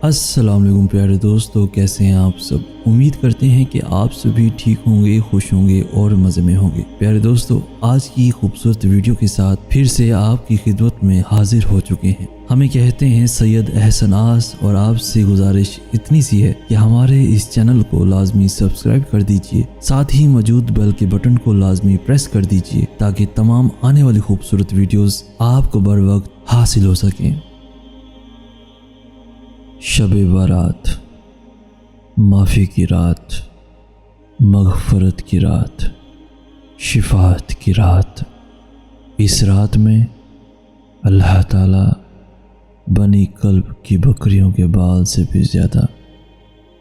السلام علیکم پیارے دوستو، کیسے ہیں آپ سب؟ امید کرتے ہیں کہ آپ سبھی ٹھیک ہوں گے، خوش ہوں گے اور مزے میں ہوں گے۔ پیارے دوستو، آج کی خوبصورت ویڈیو کے ساتھ پھر سے آپ کی خدمت میں حاضر ہو چکے ہیں۔ ہمیں کہتے ہیں سید احسن آس، اور آپ سے گزارش اتنی سی ہے کہ ہمارے اس چینل کو لازمی سبسکرائب کر دیجئے، ساتھ ہی موجود بیل کے بٹن کو لازمی پریس کر دیجئے تاکہ تمام آنے والی خوبصورت ویڈیوز آپ کو بر وقت حاصل ہو سکیں۔ شب بارات، معافی کی رات، مغفرت کی رات، شفاعت کی رات۔ اس رات میں اللہ تعالی بنی کلب کی بکریوں کے بال سے بھی زیادہ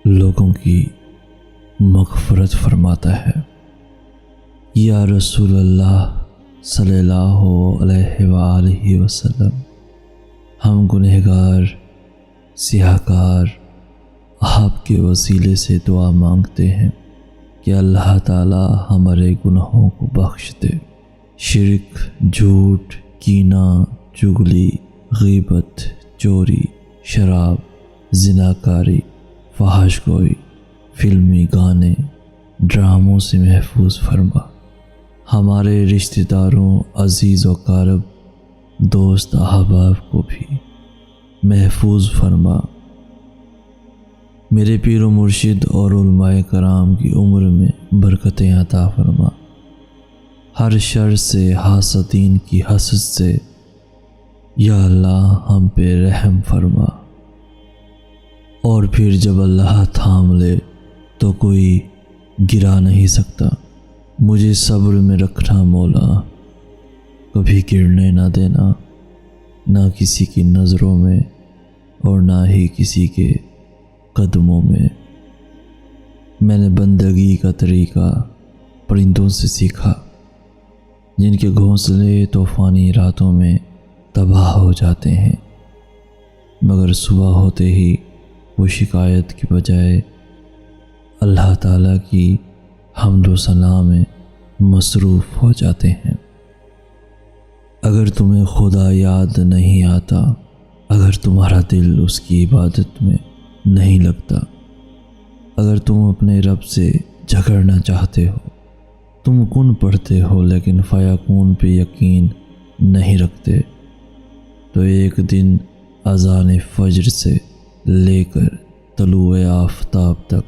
لوگوں کی مغفرت فرماتا ہے۔ یا رسول اللہ صلی اللہ علیہ وآلہ وسلم، ہم گنہگار سیاہکار آپ کے وسیلے سے دعا مانگتے ہیں کہ اللہ تعالی ہمارے گناہوں کو بخش دے۔ شرک، جھوٹ، کینہ، چغلی، غیبت، چوری، شراب، زناکاری، فحش گوئی، فلمی گانے، ڈراموں سے محفوظ فرما۔ ہمارے رشتہ داروں، عزیز و اقارب، دوست احباب کو بھی محفوظ فرما۔ میرے پیر و مرشد اور علماء کرام کی عمر میں برکتیں عطا فرما۔ ہر شر سے، حاسدین کی حسد سے یا اللہ ہم پہ رحم فرما۔ اور پھر جب اللہ تھام لے تو کوئی گرا نہیں سکتا۔ مجھے صبر میں رکھنا مولا، کبھی گرنے نہ دینا، نہ کسی کی نظروں میں اور نہ ہی کسی کے قدموں میں۔ میں نے بندگی کا طریقہ پرندوں سے سیکھا، جن کے گھونسلے طوفانی راتوں میں تباہ ہو جاتے ہیں، مگر صبح ہوتے ہی وہ شکایت کی بجائے اللہ تعالیٰ کی حمد و ثنا میں مصروف ہو جاتے ہیں۔ اگر تمہیں خدا یاد نہیں آتا، اگر تمہارا دل اس کی عبادت میں نہیں لگتا، اگر تم اپنے رب سے جھگڑنا چاہتے ہو، تم کن پڑھتے ہو لیکن فیکون پہ یقین نہیں رکھتے، تو ایک دن اذان فجر سے لے کر طلوع آفتاب تک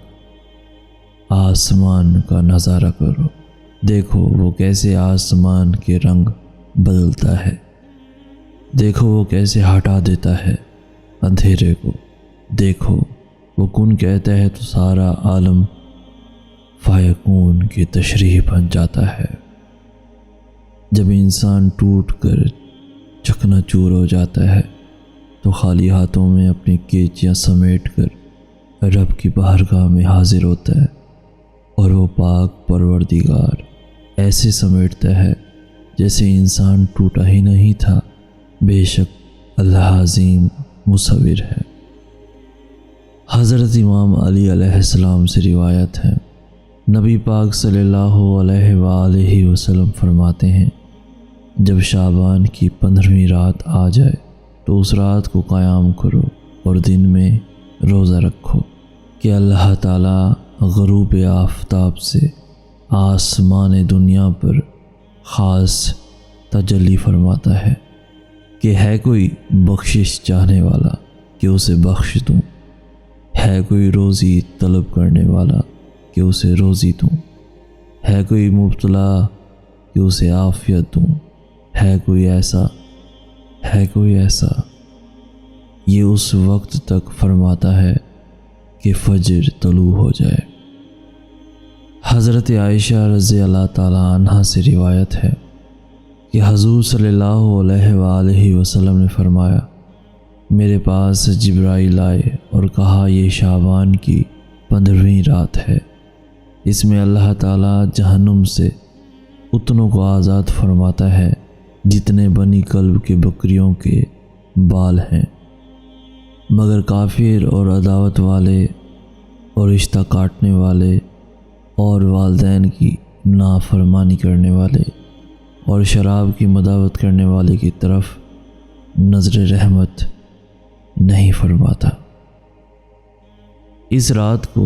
آسمان کا نظارہ کرو۔ دیکھو وہ کیسے آسمان کے رنگ بدلتا ہے، دیکھو وہ کیسے ہٹا دیتا ہے اندھیرے کو، دیکھو وہ کن کہتا ہے تو سارا عالم فیکون کی تشریح بن جاتا ہے۔ جب انسان ٹوٹ کر چکنا چور ہو جاتا ہے تو خالی ہاتھوں میں اپنی کیچیاں سمیٹ کر رب کی بارگاہ میں حاضر ہوتا ہے، اور وہ پاک پروردگار ایسے سمیٹتا ہے جیسے انسان ٹوٹا ہی نہیں تھا۔ بے شک اللہ عظیم مصور ہے۔ حضرت امام علی علیہ السلام سے روایت ہے، نبی پاک صلی اللہ علیہ وآلہ وسلم فرماتے ہیں، جب شعبان کی 15ویں رات آ جائے تو اس رات کو قیام کرو اور دن میں روزہ رکھو کہ اللہ تعالی غروب آفتاب سے آسمان دنیا پر خاص تجلی فرماتا ہے کہ ہے کوئی بخشش چاہنے والا کہ اسے بخش دوں، ہے کوئی روزی طلب کرنے والا کہ اسے روزی دوں، ہے کوئی مبتلا کہ اسے عافیت دوں، ہے کوئی ایسا، ہے کوئی ایسا۔ یہ اس وقت تک فرماتا ہے کہ فجر طلوع ہو جائے۔ حضرت عائشہ رضی اللہ تعالی عنہا سے روایت ہے کہ حضور صلی اللہ علیہ وآلہ وسلم نے فرمایا، میرے پاس جبرائیل آئے اور کہا یہ شعبان کی 15ویں رات ہے، اس میں اللہ تعالیٰ جہنم سے اتنوں کو آزاد فرماتا ہے جتنے بنی کلب کے بکریوں کے بال ہیں، مگر کافر اور عداوت والے اور رشتہ کاٹنے والے اور والدین کی نافرمانی کرنے والے اور شراب کی مداوت کرنے والے کی طرف نظر رحمت نہیں فرماتا۔ اس رات کو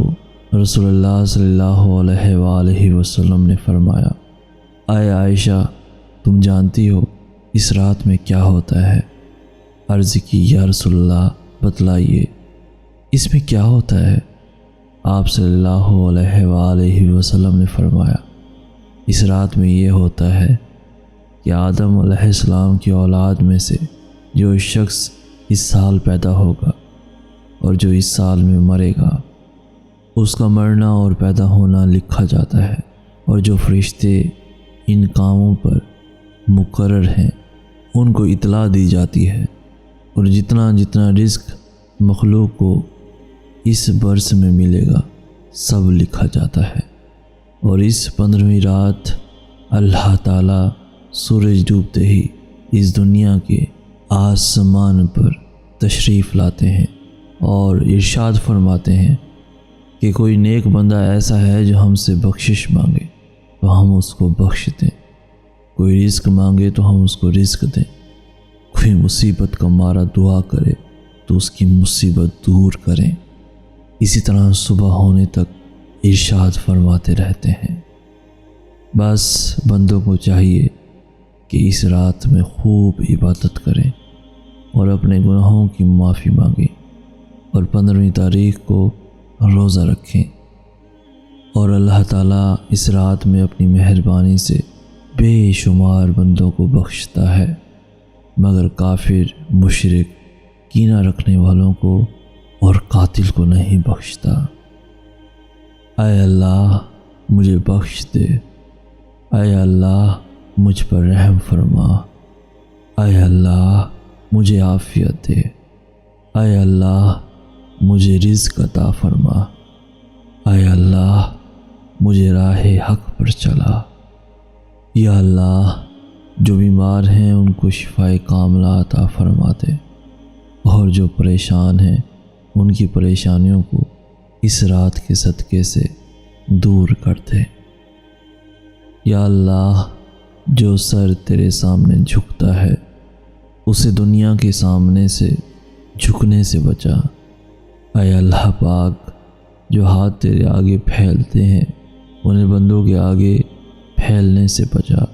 رسول اللہ صلی اللہ علیہ وآلہ وسلم نے فرمایا، اے عائشہ تم جانتی ہو اس رات میں کیا ہوتا ہے؟ عرض کی یا رسول اللہ بتلائیے اس میں کیا ہوتا ہے؟ آپ صلی اللہ علیہ وآلہ وسلم نے فرمایا، اس رات میں یہ ہوتا ہے کہ آدم علیہ السلام کی اولاد میں سے جو شخص اس سال پیدا ہوگا اور جو اس سال میں مرے گا، اس کا مرنا اور پیدا ہونا لکھا جاتا ہے، اور جو فرشتے ان کاموں پر مقرر ہیں ان کو اطلاع دی جاتی ہے، اور جتنا جتنا رزق مخلوق کو اس برس میں ملے گا سب لکھا جاتا ہے۔ اور اس 15ویں رات اللہ تعالیٰ سورج ڈوبتے ہی اس دنیا کے آسمان پر تشریف لاتے ہیں اور ارشاد فرماتے ہیں کہ کوئی نیک بندہ ایسا ہے جو ہم سے بخشش مانگے تو ہم اس کو بخش دیں، کوئی رزق مانگے تو ہم اس کو رزق دیں، کوئی مصیبت کا مارا دعا کرے تو اس کی مصیبت دور کریں۔ اسی طرح صبح ہونے تک ارشاد فرماتے رہتے ہیں۔ بس بندوں کو چاہیے کہ اس رات میں خوب عبادت کریں اور اپنے گناہوں کی معافی مانگیں، اور 15ویں تاریخ کو روزہ رکھیں، اور اللہ تعالیٰ اس رات میں اپنی مہربانی سے بے شمار بندوں کو بخشتا ہے، مگر کافر، مشرک، کینہ رکھنے والوں کو اور قاتل کو نہیں بخشتا۔ اے اللہ مجھے بخش دے، اے اللہ مجھ پر رحم فرما، اے اللہ مجھے عافیت دے، اے اللہ مجھے رزق عطا فرما، اے اللہ مجھے راہ حق پر چلا۔ یا اللہ جو بیمار ہیں ان کو شفائے کاملہ عطا فرما دے، اور جو پریشان ہیں ان کی پریشانیوں کو اس رات کے صدقے سے دور کر دے۔ یا اللہ جو سر تیرے سامنے جھکتا ہے اسے دنیا کے سامنے سے جھکنے سے بچا۔ اے اللہ پاک جو ہاتھ تیرے آگے پھیلتے ہیں انہیں بندوں کے آگے پھیلنے سے بچا۔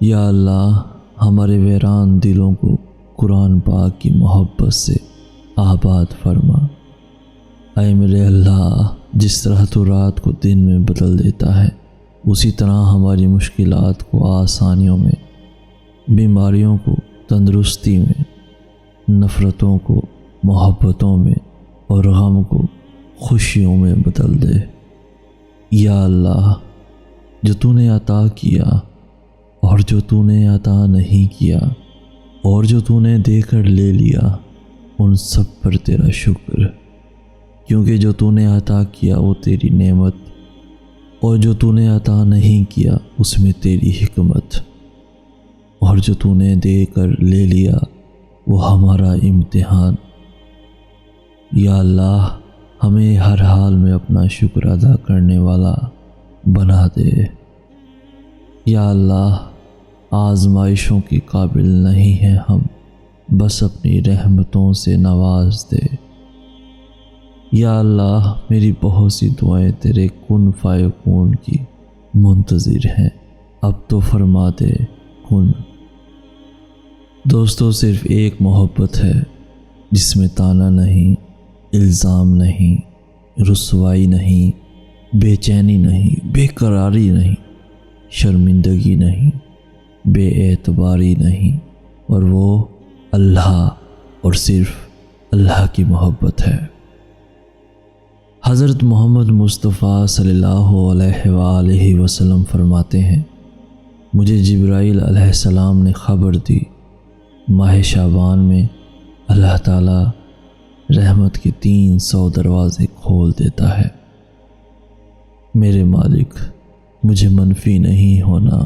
یا اللہ ہمارے ویران دلوں کو قرآن پاک کی محبت سے آباد فرما۔ اے میرے اللہ جس طرح تو رات کو دن میں بدل دیتا ہے اسی طرح ہماری مشکلات کو آسانیوں میں، بیماریوں کو تندرستی میں، نفرتوں کو محبتوں میں، اور غم کو خوشیوں میں بدل دے۔ یا اللہ جو تو نے عطا کیا اور جو تو نے عطا نہیں کیا اور جو تو نے دے کر لے لیا ان سب پر تیرا شکر، کیونکہ جو تو نے عطا کیا وہ تیری نعمت، اور جو تو نے عطا نہیں کیا اس میں تیری حکمت، اور جو تو نے دے کر لے لیا وہ ہمارا امتحان۔ یا اللہ ہمیں ہر حال میں اپنا شکر ادا کرنے والا بنا دے۔ یا اللہ آزمائشوں کے قابل نہیں ہیں ہم، بس اپنی رحمتوں سے نواز دے۔ یا اللہ میری بہت سی دعائیں تیرے کن فیکون کی منتظر ہیں، اب تو فرما دے کن۔ دوستو صرف ایک محبت ہے جس میں طعنہ نہیں، الزام نہیں، رسوائی نہیں، بے چینی نہیں، بے قراری نہیں، شرمندگی نہیں، بے اعتباری نہیں، اور وہ اللہ اور صرف اللہ کی محبت ہے۔ حضرت محمد مصطفیٰ صلی اللہ علیہ وآلہ وسلم فرماتے ہیں، مجھے جبرائیل علیہ السلام نے خبر دی ماہ شعبان میں اللہ تعالیٰ رحمت کے 300 دروازے کھول دیتا ہے۔ میرے مالک مجھے منفی نہیں ہونا،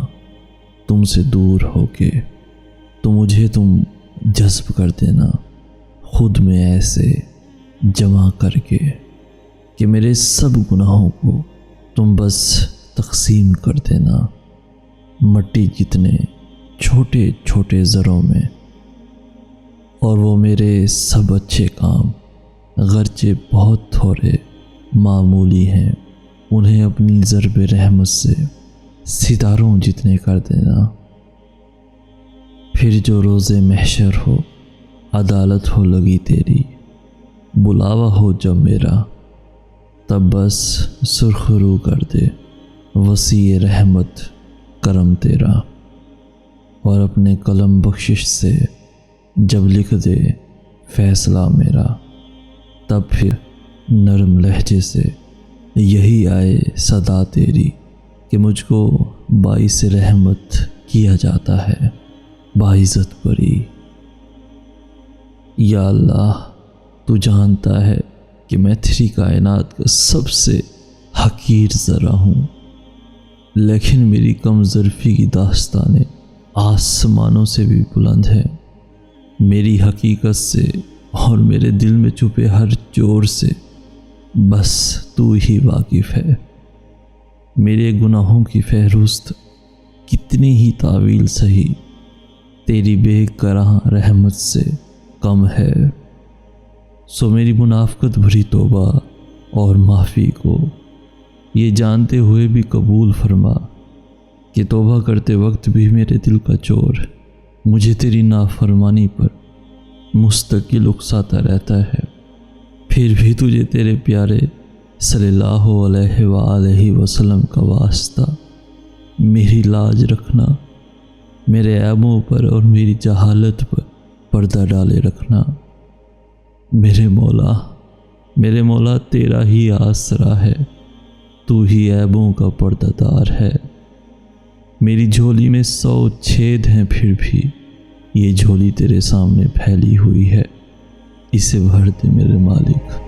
تم سے دور ہو کے تو مجھے تم جذب کر دینا خود میں ایسے جمع کر کے کہ میرے سب گناہوں کو تم بس تقسیم کر دینا مٹی جتنے چھوٹے چھوٹے ذروں میں، اور وہ میرے سب اچھے کام گرچہ بہت تھوڑے معمولی ہیں، انہیں اپنی ضرب رحمت سے ستاروں جتنے کر دینا۔ پھر جو روز محشر ہو، عدالت ہو لگی تیری، بلاوا ہو جب میرا، تب بس سرخ رو کر دے وسیع رحمت کرم تیرا، اور اپنے قلم بخشش سے جب لکھ دے فیصلہ میرا، تب پھر نرم لہجے سے یہی آئے صدا تیری کہ مجھ کو باعث رحمت کیا جاتا ہے باعزت بری۔ یا اللہ، تو جانتا ہے کہ میں تیری کائنات کا سب سے حقیر ذرہ ہوں، لیکن میری کم ظرفی کی داستانیں آسمانوں سے بھی بلند ہے۔ میری حقیقت سے اور میرے دل میں چھپے ہر چور سے بس تو ہی واقف ہے۔ میرے گناہوں کی فہرست کتنی ہی طویل سہی، تیری بے کرہ رحمت سے کم ہے۔ سو میری منافقت بھری توبہ اور معافی کو یہ جانتے ہوئے بھی قبول فرما کہ توبہ کرتے وقت بھی میرے دل کا چور مجھے تیری نافرمانی پر مستقل اکساتا رہتا ہے۔ پھر بھی تجھے تیرے پیارے صلی اللہ علیہ وآلہ وسلم کا واسطہ میری لاج رکھنا، میرے عیبوں پر اور میری جہالت پر پردہ ڈالے رکھنا۔ میرے مولا تیرا ہی آسرا ہے، تو ہی عیبوں کا پردہ دار ہے۔ میری جھولی میں 100 چھید ہیں، پھر بھی یہ جھولی تیرے سامنے پھیلی ہوئی ہے، اسے بھر دے میرے مالک۔